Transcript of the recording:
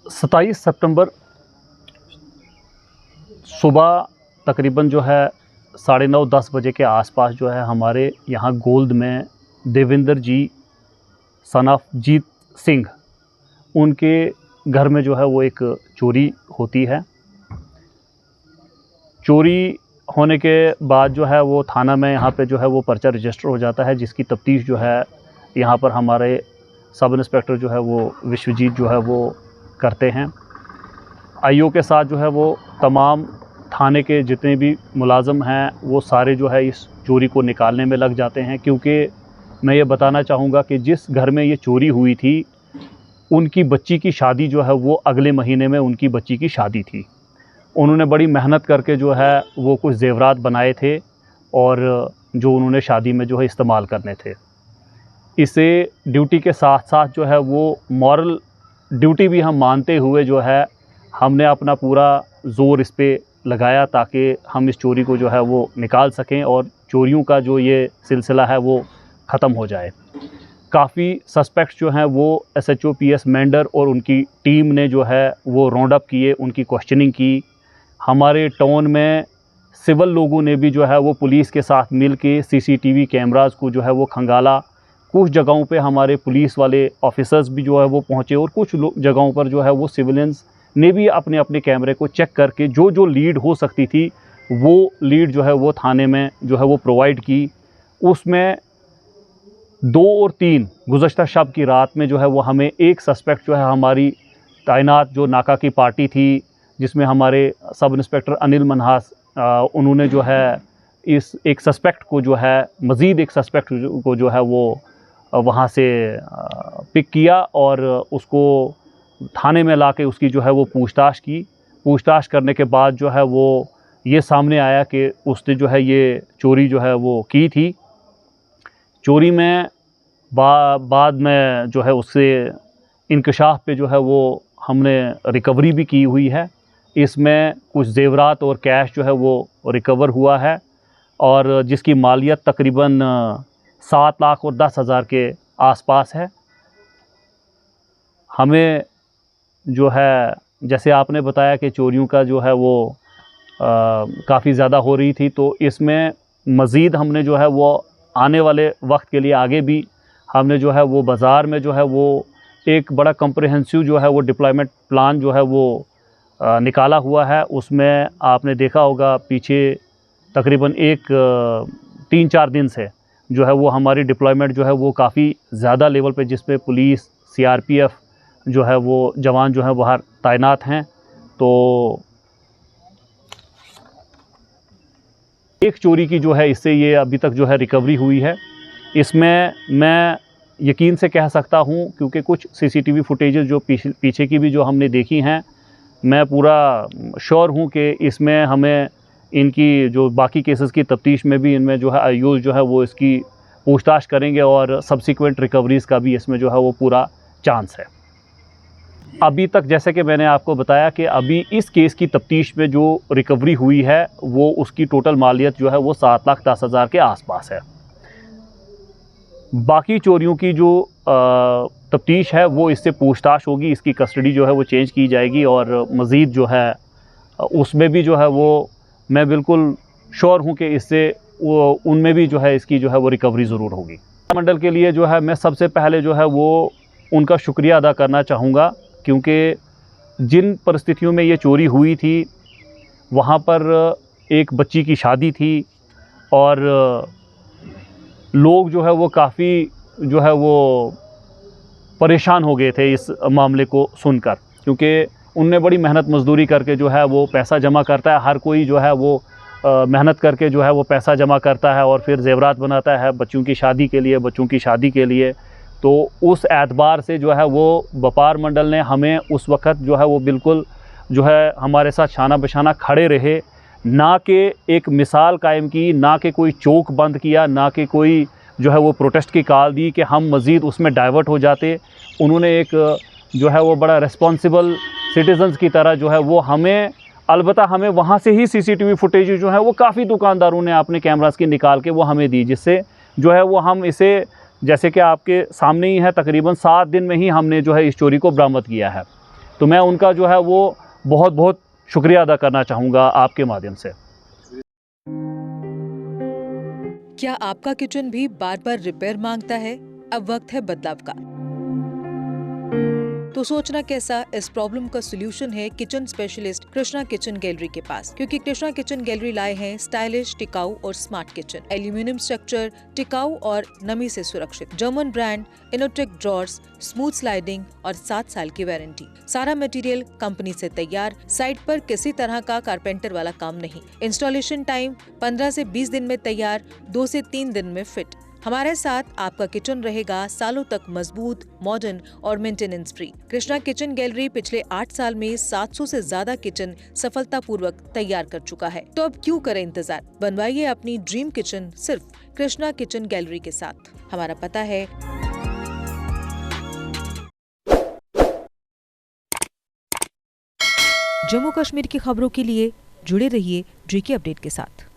27 सितंबर सुबह तकरीबन जो है 9:30-10 बजे के आसपास जो है हमारे यहाँ गोल्द में देवेंद्र जी सन ऑफ जीत सिंह, उनके घर में जो है वो एक चोरी होती है। चोरी होने के बाद जो है वो थाना में यहाँ पे जो है वो पर्चा रजिस्टर हो जाता है, जिसकी तफ्तीश जो है यहाँ पर हमारे सब इंस्पेक्टर जो है वो विश्वजीत जो है वो करते हैं। आईओ के साथ जो है वो तमाम थाने के जितने भी मुलाज़म हैं वो सारे जो है इस चोरी को निकालने में लग जाते हैं, क्योंकि मैं ये बताना चाहूँगा कि जिस घर में ये चोरी हुई थी उनकी बच्ची की शादी जो है वो अगले महीने में उनकी बच्ची की शादी थी। उन्होंने बड़ी मेहनत करके जो है वो कुछ ज़ेवरात बनाए थे और जो उन्होंने शादी में जो है इस्तेमाल करने थे। इसे ड्यूटी के साथ साथ जो है वो मॉरल ड्यूटी भी हम मानते हुए जो है हमने अपना पूरा ज़ोर इस पे लगाया ताकि हम इस चोरी को जो है वो निकाल सकें और चोरियों का जो ये सिलसिला है वो ख़त्म हो जाए। काफ़ी सस्पेक्ट्स जो हैं वो एसएचओ पीएस मेंढर और उनकी टीम ने जो है वो राउंड अप किए, उनकी क्वेश्चनिंग की। हमारे टाउन में सिविल लोगों ने भी जो है वो पुलिस के साथ मिल के सीसीटीवी कैमरास को जो है वो खंगाला। कुछ जगहों पे हमारे पुलिस वाले ऑफिसर्स भी जो है वो पहुँचे और कुछ जगहों पर जो है वो सिविलियंस ने भी अपने अपने कैमरे को चेक करके जो जो लीड हो सकती थी वो लीड जो है वो थाने में जो है वो प्रोवाइड की। उसमें 2 और 3 गुज़श्ता शब की रात में जो है वो हमें एक सस्पेक्ट जो है हमारी तैनात जो नाका की पार्टी थी, जिसमें हमारे सब इंस्पेक्टर अनिल मनहास, उन्होंने जो है इस एक सस्पेक्ट को जो है मज़ीद एक सस्पेक्ट को जो है वो वहाँ से पिक किया और उसको थाने में लाके उसकी जो है वो पूछताछ की। पूछताछ करने के बाद जो है वो ये सामने आया कि उसने जो है ये चोरी जो है वो की थी। चोरी में बाद में जो है उससे इंकशाफ पे जो है वो हमने रिकवरी भी की हुई है। इसमें कुछ ज़ेवरात और कैश जो है वो रिकवर हुआ है और जिसकी मालियत तकरीबन 7,10,000 के आसपास है। हमें जो है जैसे आपने बताया कि चोरियों का जो है वो काफ़ी ज़्यादा हो रही थी, तो इसमें मज़ीद हमने जो है वो आने वाले वक्त के लिए आगे भी हमने जो है वो बाज़ार में जो है वो एक बड़ा कम्प्रहेंसिव जो है वो डिप्लॉयमेंट प्लान जो है वो निकाला हुआ है। उसमें आपने देखा होगा पीछे तकरीबन 3-4 दिन से जो है वो हमारी डिप्लॉयमेंट जो है वो काफ़ी ज़्यादा लेवल पे, जिसमें पुलिस, सीआरपीएफ जो है वो जवान जो है बाहर तैनात हैं। तो एक चोरी की जो है इससे ये अभी तक जो है रिकवरी हुई है। इसमें मैं यकीन से कह सकता हूँ, क्योंकि कुछ सीसीटीवी फुटेजेस जो पीछे की भी जो हमने देखी हैं, मैं पूरा श्योर हूँ कि इसमें हमें इनकी जो बाकी केसेस की तफ्तीश में भी इनमें जो है आईओ जो है वो इसकी पूछताछ करेंगे और सब्सिक्वेंट रिकवरीज़ का भी इसमें जो है वो पूरा चांस है। अभी तक जैसे कि मैंने आपको बताया कि अभी इस केस की तफ्तीश में जो रिकवरी हुई है वो उसकी टोटल मालियत जो है वो 7,10,000 के आसपास है। बाकी चोरियों की जो तफ्तीश है वो इससे पूछताछ होगी, इसकी कस्टडी जो है वो चेंज की जाएगी और मज़ीद जो है उसमें भी जो है वो मैं बिल्कुल श्योर हूँ कि इससे वो उनमें भी जो है इसकी जो है वो रिकवरी ज़रूर होगी। मंडल के लिए जो है मैं सबसे पहले जो है वो उनका शुक्रिया अदा करना चाहूँगा, क्योंकि जिन परिस्थितियों में ये चोरी हुई थी वहाँ पर एक बच्ची की शादी थी और लोग जो है वो काफ़ी जो है वो परेशान हो गए थे इस मामले को सुनकर, क्योंकि उनने बड़ी मेहनत मजदूरी करके जो है वो पैसा जमा करता है। हर कोई जो है वो मेहनत करके जो है वो पैसा जमा करता है और फिर ज़ेवरात बनाता है बच्चों की शादी के लिए। तो उस एतबार से जो है वो व्यापार मंडल ने हमें उस वक़्त जो है वो बिल्कुल जो है हमारे साथ शाना बशाना खड़े रहे, ना कि एक मिसाल कायम की, ना कि कोई चौक बंद किया, ना कि कोई जो है वो प्रोटेस्ट की कॉल दी कि हम मज़ीद उसमें डाइवर्ट हो जाते। उन्होंने एक जो है वो बड़ा रिस्पॉन्सिबल सिटीज़न्स की तरह जो है वो हमें, अलबत्ता हमें वहाँ से ही सीसीटीवी फुटेज जो है वो काफ़ी दुकानदारों ने अपने कैमरास की निकाल के वो हमें दी, जिससे जो है वो हम इसे जैसे कि आपके सामने ही है तकरीबन 7 दिन में ही हमने जो है इस चोरी को बरामद किया है। तो मैं उनका जो है वो बहुत बहुत शुक्रिया अदा करना चाहूँगा आपके माध्यम से। क्या आपका किचन भी बार बार रिपेयर मांगता है? अब वक्त है बदलाव का। तो सोचना कैसा, इस प्रॉब्लम का सोल्यूशन है kitchen specialist Krishna kitchen gallery के पास, क्योंकि कृष्णा किचन गैलरी लाए हैं स्टाइलिश, टिकाऊ और स्मार्ट किचन। एल्यूमिनियम स्ट्रक्चर, टिकाऊ और नमी से सुरक्षित, German brand, Innotech drawers, smooth sliding और 7 साल की वारंटी। सारा मटेरियल कंपनी से तैयार, साइट पर किसी तरह का कारपेंटर वाला काम नहीं। इंस्टॉलेशन टाइम 15 से 20 दिन में तैयार, 2 से 3 दिन में फिट। हमारे साथ आपका किचन रहेगा सालों तक मजबूत, मॉडर्न और maintenance free. Krishna kitchen gallery पिछले 8 साल में 700 से ज्यादा किचन सफलतापूर्वक तैयार कर चुका है। तो अब क्यों करें इंतजार, बनवाइए अपनी ड्रीम किचन सिर्फ कृष्णा किचन गैलरी के साथ। हमारा पता है जम्मू कश्मीर की खबरों के लिए जुड़े रहिए GK अपडेट के साथ।